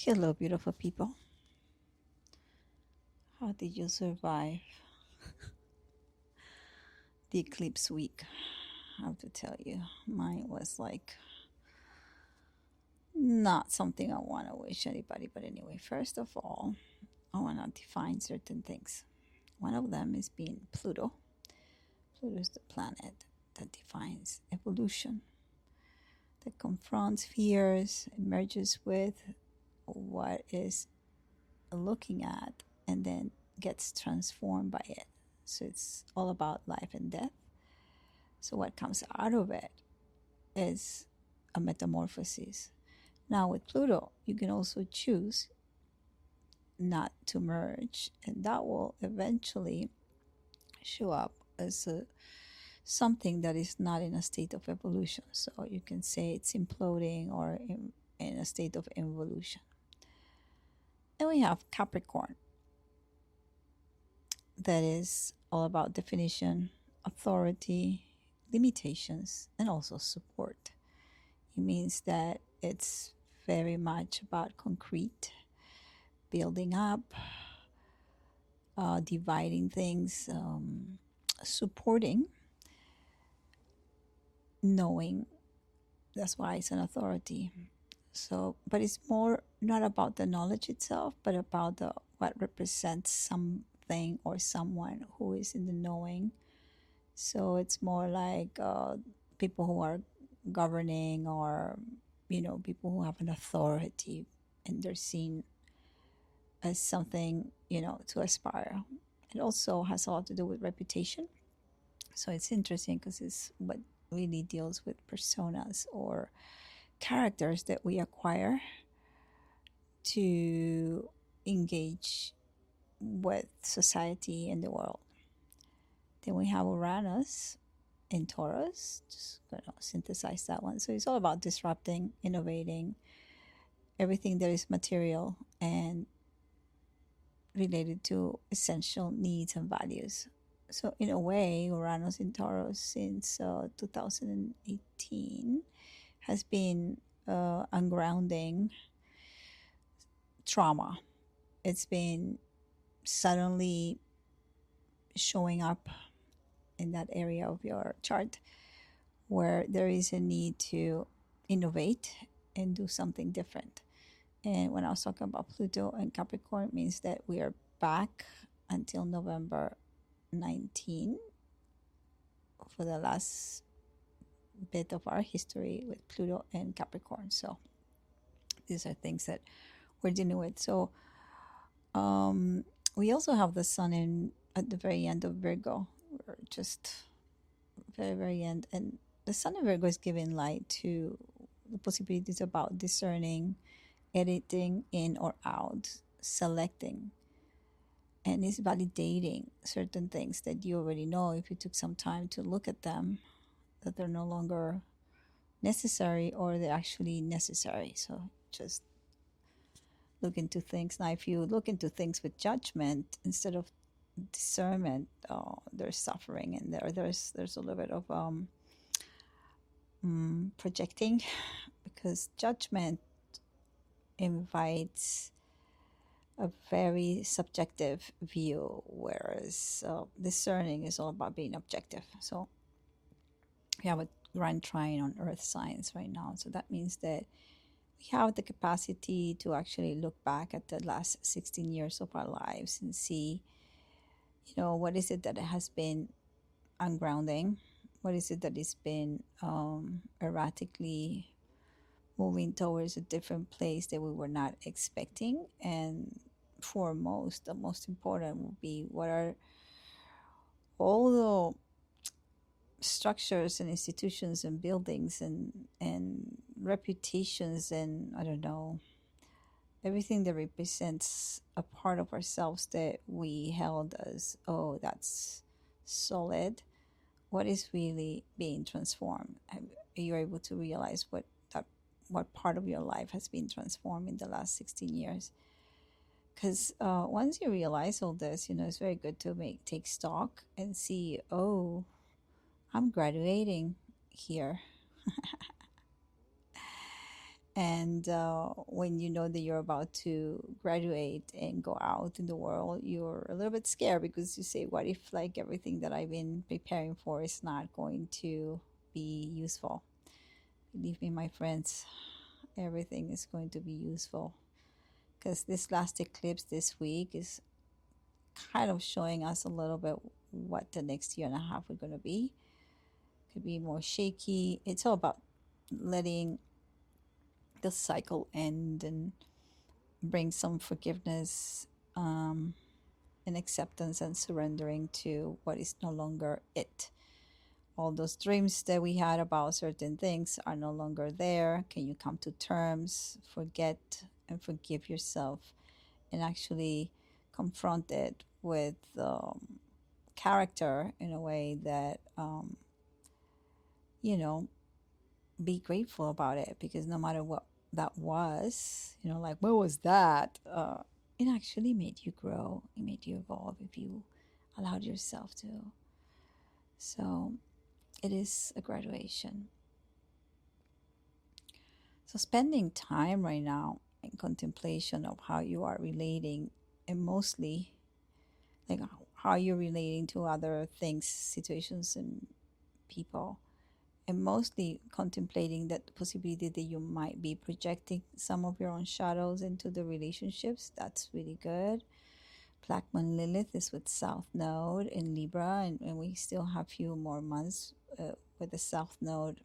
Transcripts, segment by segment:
Hello, beautiful people. How did you survive the eclipse week? I have to tell you, mine was like not something I want to wish anybody. But anyway, first of all, I want to define certain things. One of them is being Pluto. Pluto is the planet that defines evolution, that confronts fears, emerges with what is looking at, and then gets transformed by it. So it's all about life and death. So what comes out of it is a metamorphosis. Now with Pluto, you can also choose not to merge, and that will eventually show up as something that is not in a state of evolution. So you can say it's imploding or in a state of involution. Then we have Capricorn, that is all about definition, authority, limitations, and also support. It means that it's very much about concrete, building up, dividing things, supporting, knowing. That's why it's an authority. So, but it's more not about the knowledge itself, but about the what represents something or someone who is in the knowing. So it's more like people who are governing, or people who have an authority, and they're seen as something to aspire. It also has a lot to do with reputation. So it's interesting because it's what really deals with personas or characters that we acquire to engage with society and the world. Then we have Uranus in Taurus. Just gonna synthesize that one. So it's all about disrupting, innovating, everything that is material and related to essential needs and values. So in a way, Uranus in Taurus since 2018 has been ungrounding trauma. It's been suddenly showing up in that area of your chart where there is a need to innovate and do something different. And when I was talking about Pluto and Capricorn, it means that we are back until November 19 for the last bit of our history with Pluto and Capricorn. So these are things that we're dealing with. So we also have the sun in at the very end of Virgo. We're just very, very end. And the sun in Virgo is giving light to the possibilities about discerning, editing in or out, selecting, and it's validating certain things that you already know if you took some time to look at them, that they're no longer necessary or they're actually necessary. So just look into things. Now, if you look into things with judgment instead of discernment, there's suffering in there. There's a little bit of projecting, because judgment invites a very subjective view, whereas discerning is all about being objective. So we have a grand trine on earth signs right now. So that means that we have the capacity to actually look back at the last 16 years of our lives and see, what is it that has been ungrounding? What is it that has been erratically moving towards a different place that we were not expecting? And foremost, the most important would be, what are all the structures and institutions and buildings and reputations, and I don't know, everything that represents a part of ourselves that we held as, oh, that's solid. What is really being transformed? Are you able to realize what part of your life has been transformed in the last 16 years? Because once you realize all this, it's very good to take stock and see, oh, I'm graduating here. And when you know that you're about to graduate and go out in the world, you're a little bit scared because you say, what if like everything that I've been preparing for is not going to be useful? Believe me, my friends, everything is going to be useful, because this last eclipse this week is kind of showing us a little bit what the next year and a half are going to be. Could be more shaky. It's all about letting the cycle end and bring some forgiveness, and acceptance and surrendering to what is no longer it. All those dreams that we had about certain things are no longer there. Can you come to terms, forget, and forgive yourself, and actually confront it with character in a way that, you know, be grateful about it, because no matter what that was, like, what was that? It actually made you grow, it made you evolve if you allowed yourself to. So it is a graduation. So spending time right now in contemplation of how you are relating, and mostly like how you're relating to other things, situations, and people, and mostly contemplating that possibility that you might be projecting some of your own shadows into the relationships. That's really good. Black Moon Lilith is with South Node in Libra, and we still have a few more months with the South Node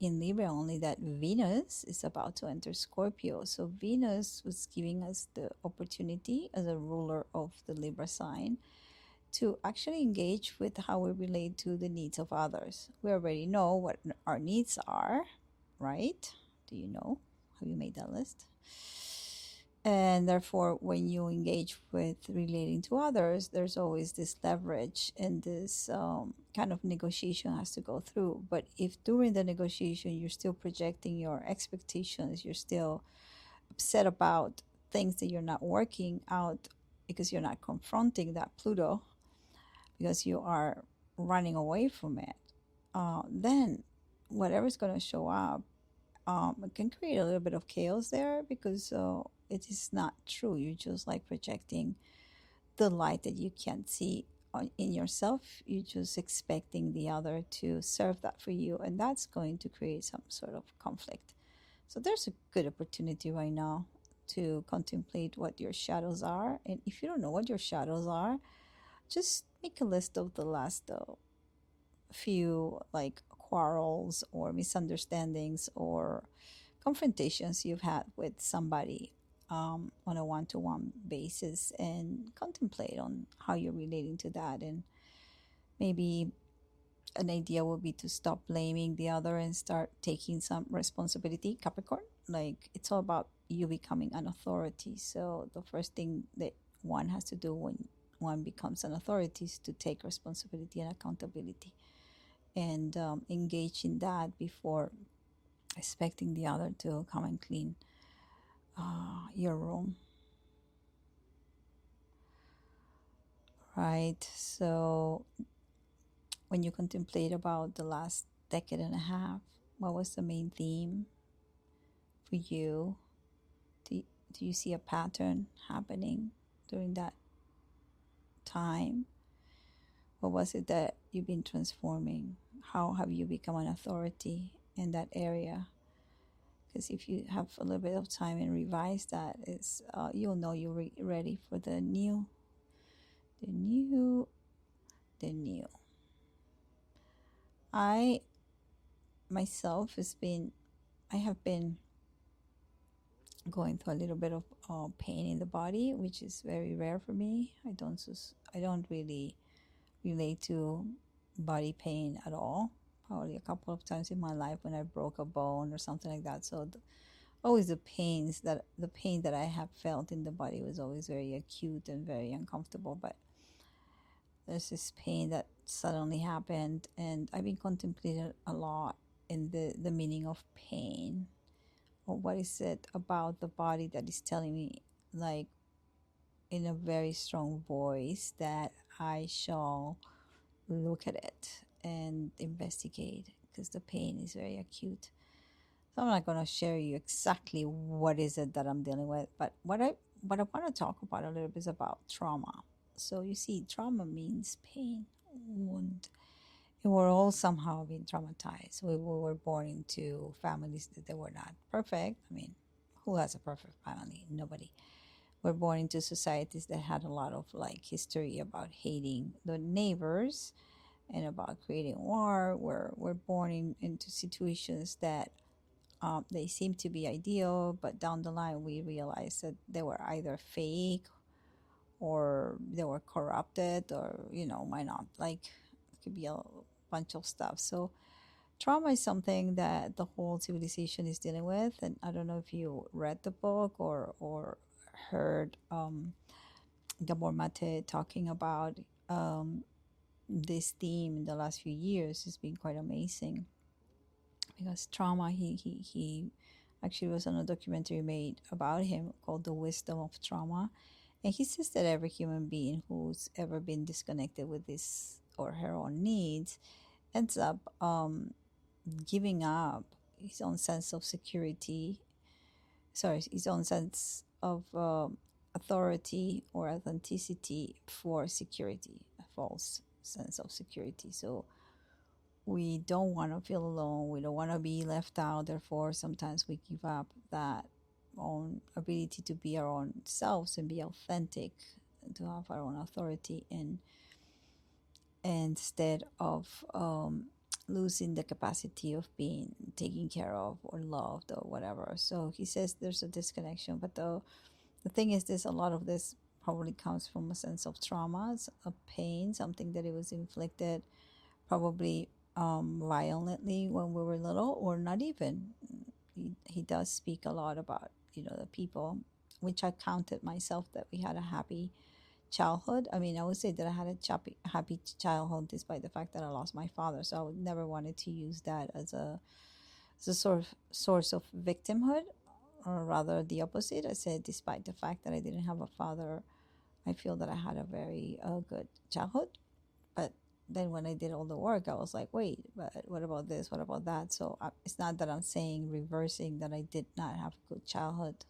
in Libra, only that Venus is about to enter Scorpio. So Venus was giving us the opportunity as a ruler of the Libra sign to actually engage with how we relate to the needs of others. We already know what our needs are, right? Do you know? Have you made that list? And therefore, when you engage with relating to others, there's always this leverage, and this kind of negotiation has to go through. But if during the negotiation you're still projecting your expectations, you're still upset about things that you're not working out because you're not confronting that Pluto, because you are running away from it, then whatever's going to show up, it can create a little bit of chaos there, because it is not true. You're just like projecting the light that you can't see in yourself. You're just expecting the other to serve that for you, and that's going to create some sort of conflict. So there's a good opportunity right now to contemplate what your shadows are. And if you don't know what your shadows are, just make a list of the last few like quarrels or misunderstandings or confrontations you've had with somebody, on a one-to-one basis, and contemplate on how you're relating to that. And maybe an idea would be to stop blaming the other and start taking some responsibility, Capricorn. Like, it's all about you becoming an authority. So the first thing that one has to do when one becomes an authority is to take responsibility and accountability, and engage in that before expecting the other to come and clean your room. Right? So when you contemplate about the last decade and a half, what was the main theme for you? Do you see a pattern happening during that time? What was it that you've been transforming? How have you become an authority in that area? Because if you have a little bit of time and revise that, you'll know you're ready for the new. I myself I have been going through a little bit of pain in the body, which is very rare for me. I don't really relate to body pain at all. Probably a couple of times in my life when I broke a bone or something like that. So always the pain that I have felt in the body was always very acute and very uncomfortable. But there's this pain that suddenly happened, and I've been contemplating a lot in the meaning of pain, or what is it about the body that is telling me, like, in a very strong voice, that I shall look at it and investigate, because the pain is very acute. So I'm not going to share you exactly what is it that I'm dealing with, but what I want to talk about a little bit is about trauma. So you see, trauma means pain, wound. And we're all somehow being traumatized. We were born into families that they were not perfect. I mean, who has a perfect family? Nobody. We're born into societies that had a lot of like history about hating the neighbors and about creating war. We're born into situations that they seem to be ideal, but down the line we realize that they were either fake or they were corrupted, or why not? Like, it could be a bunch of stuff. So trauma is something that the whole civilization is dealing with, and I don't know if you read the book or heard Gabor Mate talking about this theme in the last few years. It's been quite amazing because trauma, he actually was on a documentary made about him called The Wisdom of Trauma. And he says that every human being who's ever been disconnected with his or her own needs ends up giving up his own sense of security, sorry, his own sense of authority or authenticity for security, a false sense of security. So we don't want to feel alone. We don't want to be left out. Therefore, sometimes we give up that own ability to be our own selves and be authentic, to have our own authority, and instead of losing the capacity of being taken care of or loved or whatever. So he says there's a disconnection, but the thing is, this a lot of this probably comes from a sense of trauma, a pain, something that it was inflicted probably violently when we were little, or not even. He does speak a lot about the people, which I counted myself that we had a happy childhood. I mean, I would say that I had a happy childhood despite the fact that I lost my father. So I would never wanted to use that as a sort of source of victimhood, or rather the opposite. I said, despite the fact that I didn't have a father, I feel that I had a very good childhood. But then when I did all the work, I was like, wait, but what about this? What about that? So it's not that I'm saying reversing that I did not have a good childhood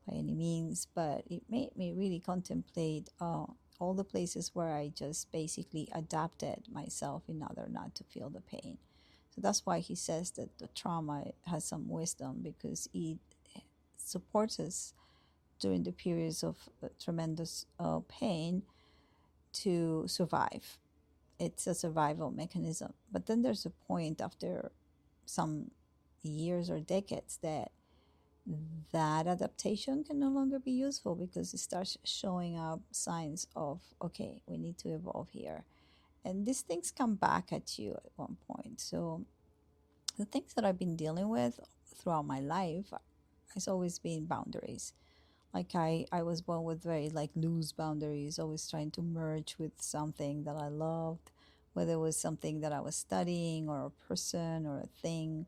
by any means, but it made me really contemplate all the places where I just basically adapted myself in order not to feel the pain. So that's why he says that the trauma has some wisdom, because it supports us during the periods of tremendous pain to survive. It's a survival mechanism. But then there's a point after some years or decades that adaptation can no longer be useful, because it starts showing up signs of, okay, we need to evolve here. And these things come back at you at one point. So the things that I've been dealing with throughout my life has always been boundaries. Like I was born with very like loose boundaries, always trying to merge with something that I loved, whether it was something that I was studying or a person or a thing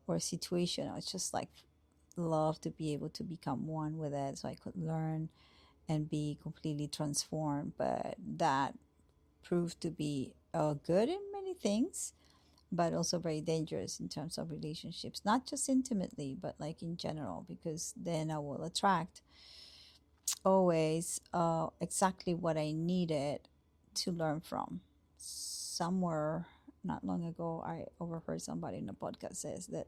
or a situation. I was just like love to be able to become one with it so I could learn and be completely transformed. But that proved to be good in many things, but also very dangerous in terms of relationships, not just intimately, but like in general, because then I will attract always exactly what I needed to learn from. Somewhere not long ago, I overheard somebody in a podcast says that,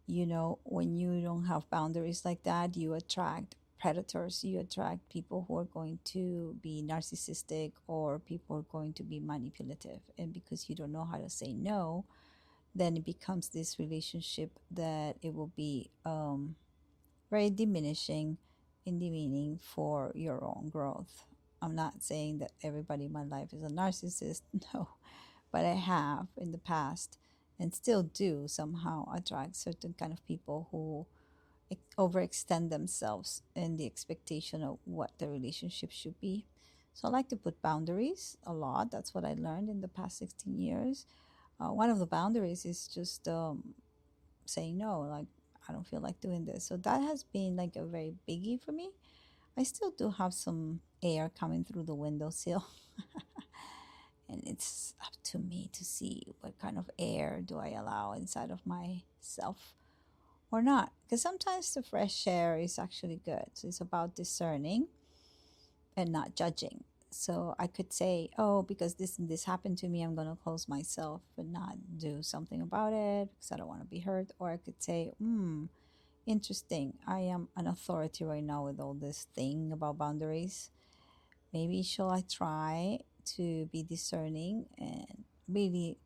when you don't have boundaries like that, you attract predators, you attract people who are going to be narcissistic, or people are going to be manipulative. And because you don't know how to say no, then it becomes this relationship that it will be very diminishing in the meaning for your own growth. I'm not saying that everybody in my life is a narcissist, no, but I have in the past and still do somehow attract certain kind of people who overextend themselves in the expectation of what the relationship should be. So I like to put boundaries a lot. That's what I learned in the past 16 years. One of the boundaries is just saying no, like, I don't feel like doing this. So that has been like a very biggie for me. I still do have some air coming through the windowsill. And it's up to me to see what kind of air do I allow inside of myself, or not. Because sometimes the fresh air is actually good. So it's about discerning and not judging. So I could say, oh, because this and this happened to me, I'm going to close myself and not do something about it because I don't want to be hurt. Or I could say, interesting. I am an authority right now with all this thing about boundaries. Maybe shall I try to be discerning and really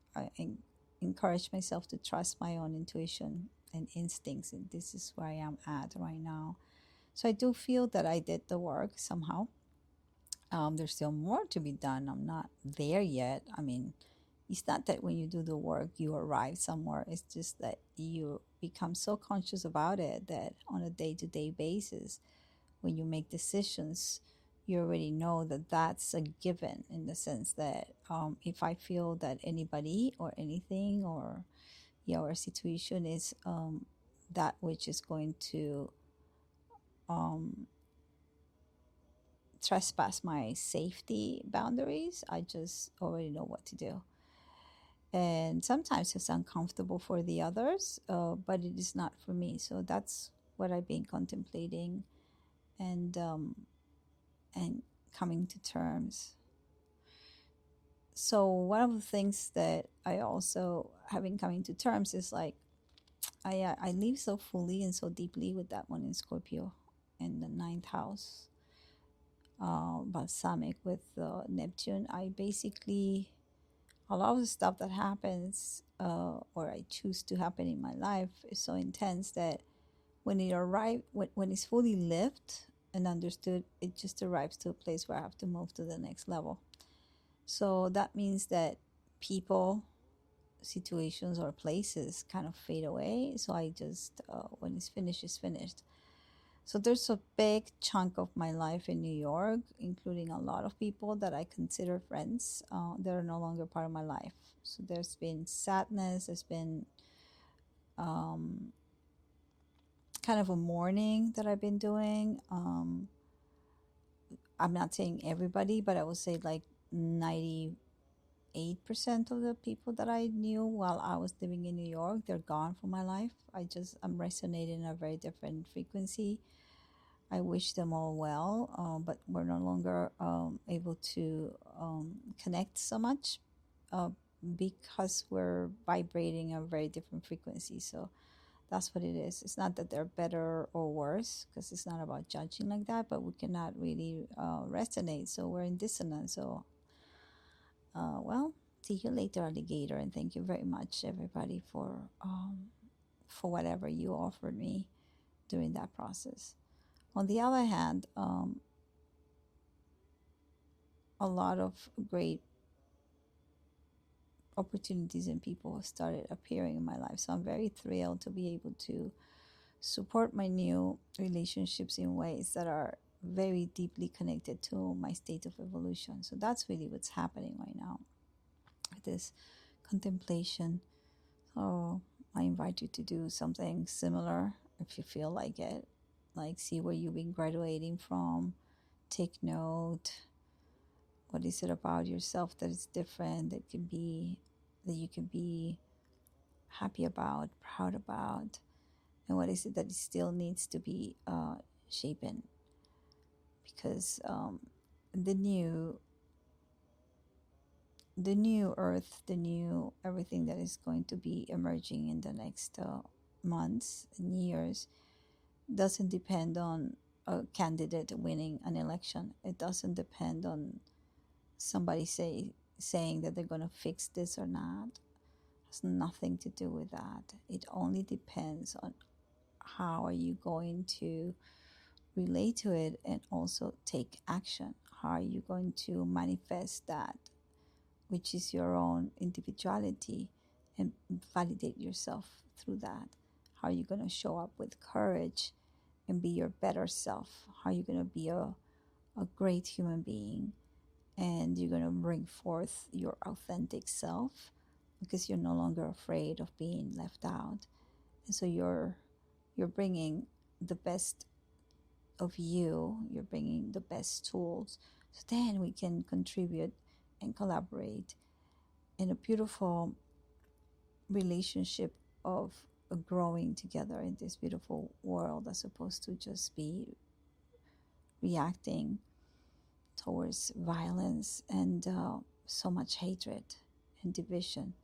encourage myself to trust my own intuition and instincts. And this is where I am at right now. So I do feel that I did the work somehow. There's still more to be done. I'm not there yet. I mean, it's not that when you do the work, you arrive somewhere. It's just that you become so conscious about it that on a day to day basis, when you make decisions, you already know that that's a given in the sense that if I feel that anybody or anything or a situation is that which is going to um, trespass my safety boundaries, I just already know what to do. And sometimes it's uncomfortable for the others, but it is not for me. So that's what I've been contemplating and coming to terms. So one of the things that I also have been coming to terms is like I live so fully and so deeply with that one in Scorpio in the ninth house, balsamic with Neptune. I basically a lot of the stuff that happens or I choose to happen in my life is so intense that when it arrives, when it's fully lived and understood, it just arrives to a place where I have to move to the next level. So that means that people, situations, or places kind of fade away. So I just, when it's finished, it's finished. So there's a big chunk of my life in New York, including a lot of people that I consider friends, that are no longer part of my life. So there's been sadness, there's been kind of a mourning that I've been doing. I'm not saying everybody, but I would say like 98% of the people that I knew while I was living in New York, they're gone from my life. I'm resonating in a very different frequency. I wish them all well, but we're no longer able to connect so much uh, because we're vibrating a very different frequency. So that's what it is. It's not that they're better or worse because it's not about judging like that, but we cannot really resonate. So we're in dissonance. So, well, see you later, alligator, and thank you very much, everybody, for whatever you offered me during that process. On the other hand, a lot of great opportunities and people have started appearing in my life. So I'm very thrilled to be able to support my new relationships in ways that are very deeply connected to my state of evolution. So that's really what's happening right now, this contemplation. So I invite you to do something similar if you feel like it. Like, see where you've been graduating from, take note. What is it about yourself that is different, that you can be happy about, proud about, and what is it that still needs to be shapen? Because the new earth, the new everything that is going to be emerging in the next months and years doesn't depend on a candidate winning an election. It doesn't depend on somebody saying that they're going to fix this or not. It has nothing to do with that. It only depends on how are you going to relate to it and also take action. How are you going to manifest that, which is your own individuality, and validate yourself through that? How are you going to show up with courage and be your better self? How are you going to be a great human being? And you're going to bring forth your authentic self because you're no longer afraid of being left out. And so you're bringing the best of you, you're bringing the best tools. So then we can contribute and collaborate in a beautiful relationship of growing together in this beautiful world, as opposed to just be reacting towards violence and so much hatred and division.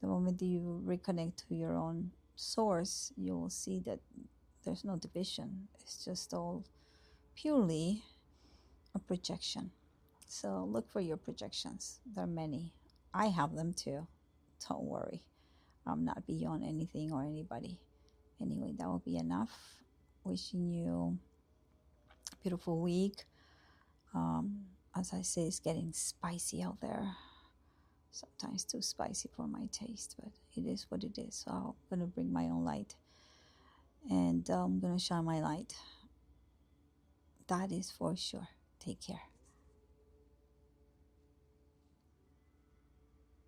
The moment you reconnect to your own source, you will see that there's no division. It's just all purely a projection. So look for your projections. There are many. I have them too. Don't worry. I'm not beyond anything or anybody. Anyway, that will be enough. Wishing you a beautiful week. As I say, it's getting spicy out there. Sometimes too spicy for my taste, but it is what it is. So I'm going to bring my own light. And I'm going to shine my light. That is for sure. Take care.